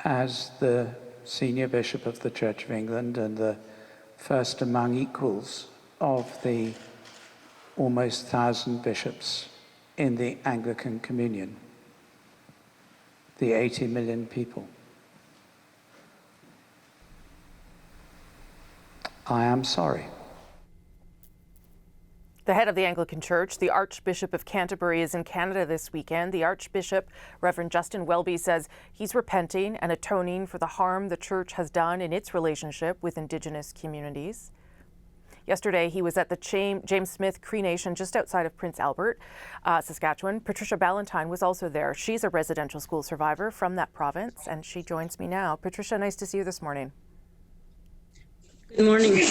as the senior bishop of the Church of England and the first among equals of the almost 1,000 bishops in the Anglican Communion, the 80 million people. I am sorry. The head of the Anglican Church, the Archbishop of Canterbury, is in Canada this weekend. The Archbishop, Reverend Justin Welby, says he's repenting and atoning for the harm the Church has done in its relationship with Indigenous communities. Yesterday, he was at the James Smith Cree Nation just outside of Prince Albert, Saskatchewan. Patricia Ballantyne was also there. She's a residential school survivor from that province, and she joins me now. Patricia, nice to see you this morning. Good morning.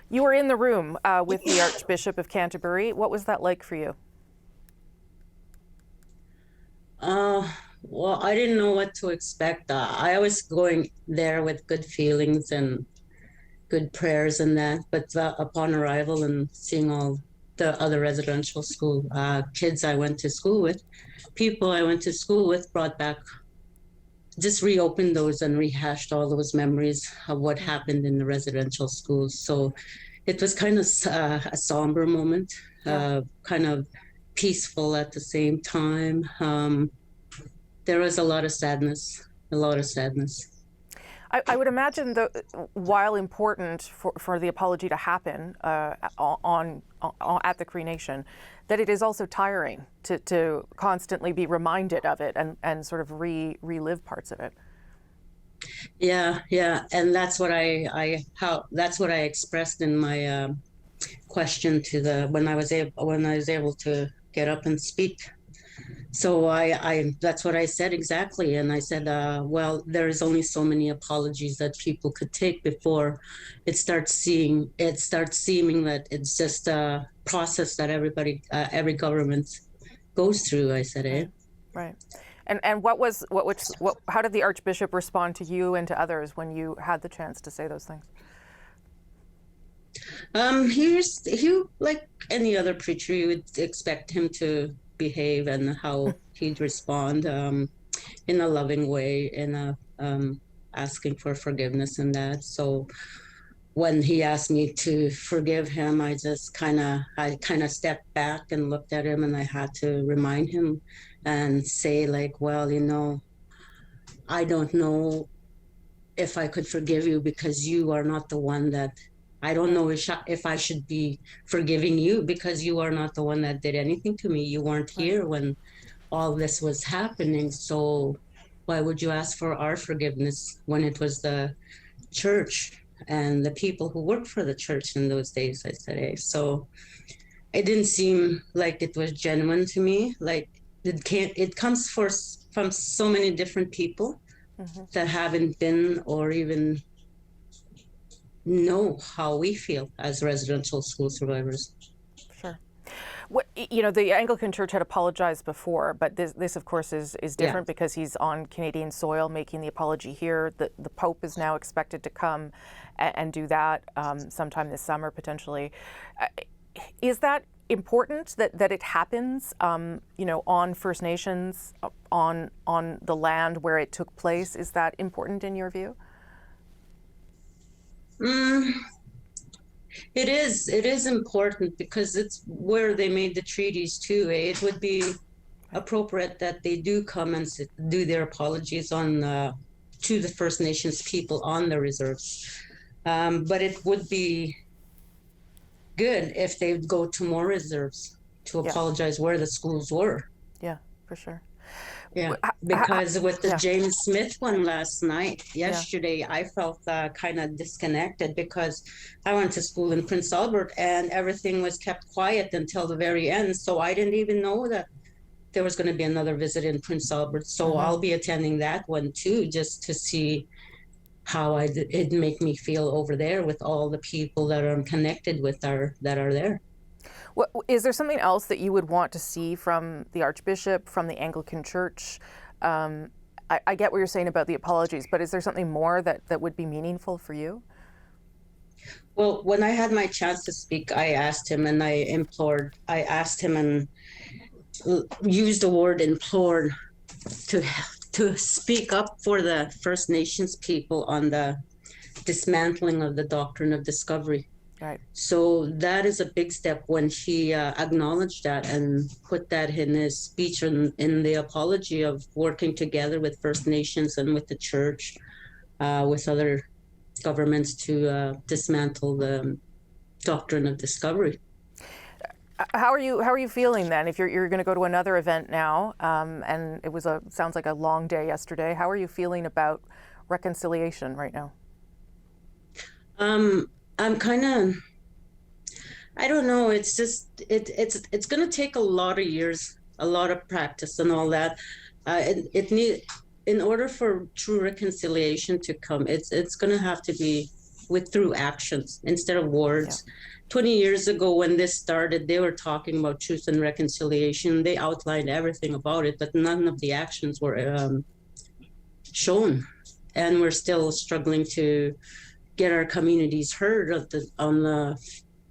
You were in the room with the Archbishop of Canterbury. What was that like for you? Well, I didn't know what to expect. I was going there with good feelings and good prayers and that, but upon arrival and seeing all the other residential school kids I went to school with, people I went to school with, brought back, just reopened those and rehashed all those memories of what happened in the residential schools. So it was kind of a somber moment, kind of peaceful at the same time. There was a lot of sadness. I would imagine that while important for the apology to happen at the Cree Nation, that it is also tiring to constantly be reminded of it and sort of relive parts of it. Yeah, and that's what I expressed in my question to when I was able to get up and speak. So I that's what I said exactly, and I said, well, there is only so many apologies that people could take before it starts seeming that it's just a process that every government goes through. I said, Right. And how did the Archbishop respond to you and to others when you had the chance to say those things? He like any other preacher, you would expect him to behave and how he'd respond in a loving way, in asking for forgiveness and that. So when he asked me to forgive him, I kind of stepped back and looked at him, and I had to remind him and say, like, well, I don't know if I could forgive you because you are not the one that, I don't know if I should be forgiving you because you are not the one that did anything to me. You weren't here when all this was happening. So why would you ask for our forgiveness when it was the church and the people who worked for the church in those days? I said, so it didn't seem like it was genuine to me. Like it comes from so many different people that haven't been or even know how we feel as residential school survivors. Sure. The Anglican Church had apologized before, but this of course is different because he's on Canadian soil making the apology here. The Pope is now expected to come and do that sometime this summer potentially. Is that important that it happens on First Nations, on the land where it took place? Is that important in your view? It is important because it's where they made the treaties too. It would be appropriate that they do come and do their apologies to the First Nations people on the reserves. But it would be good if they would go to more reserves to apologize where the schools were. Yeah, for sure. Yeah, because with the James Smith one yesterday, I felt kind of disconnected because I went to school in Prince Albert and everything was kept quiet until the very end. So I didn't even know that there was going to be another visit in Prince Albert. So I'll be attending that one too, just to see how it'd make me feel over there with all the people that I'm connected with that are there. Is there something else that you would want to see from the Archbishop, from the Anglican Church? I get what you're saying about the apologies, but is there something more that would be meaningful for you? Well, when I had my chance to speak, I asked him and used the word implored to to speak up for the First Nations people on the dismantling of the doctrine of discovery. Right. So that is a big step when he acknowledged that and put that in his speech in the apology of working together with First Nations and with the church, with other governments to dismantle the doctrine of discovery. How are you feeling then? If you're going to go to another event now, and it was sounds like a long day yesterday. How are you feeling about reconciliation right now? I'm kind of, I don't know. It's just it's going to take a lot of years, a lot of practice, and all that. In order for true reconciliation to come, it's going to have to be through actions instead of words. Yeah. 20 years ago when this started, they were talking about truth and reconciliation. They outlined everything about it, but none of the actions were shown. And we're still struggling to get our communities heard on the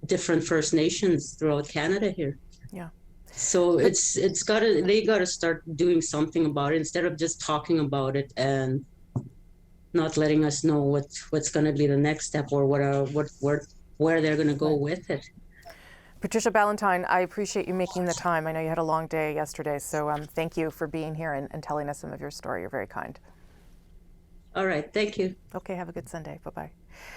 different First Nations throughout Canada here. Yeah. So they gotta start doing something about it instead of just talking about it and not letting us know what's going to be the next step or where they're going to go with it. Patricia Ballantyne, I appreciate you making the time. I know you had a long day yesterday, so thank you for being here and telling us some of your story. You're very kind. All right, thank you. Okay, have a good Sunday. Bye-bye.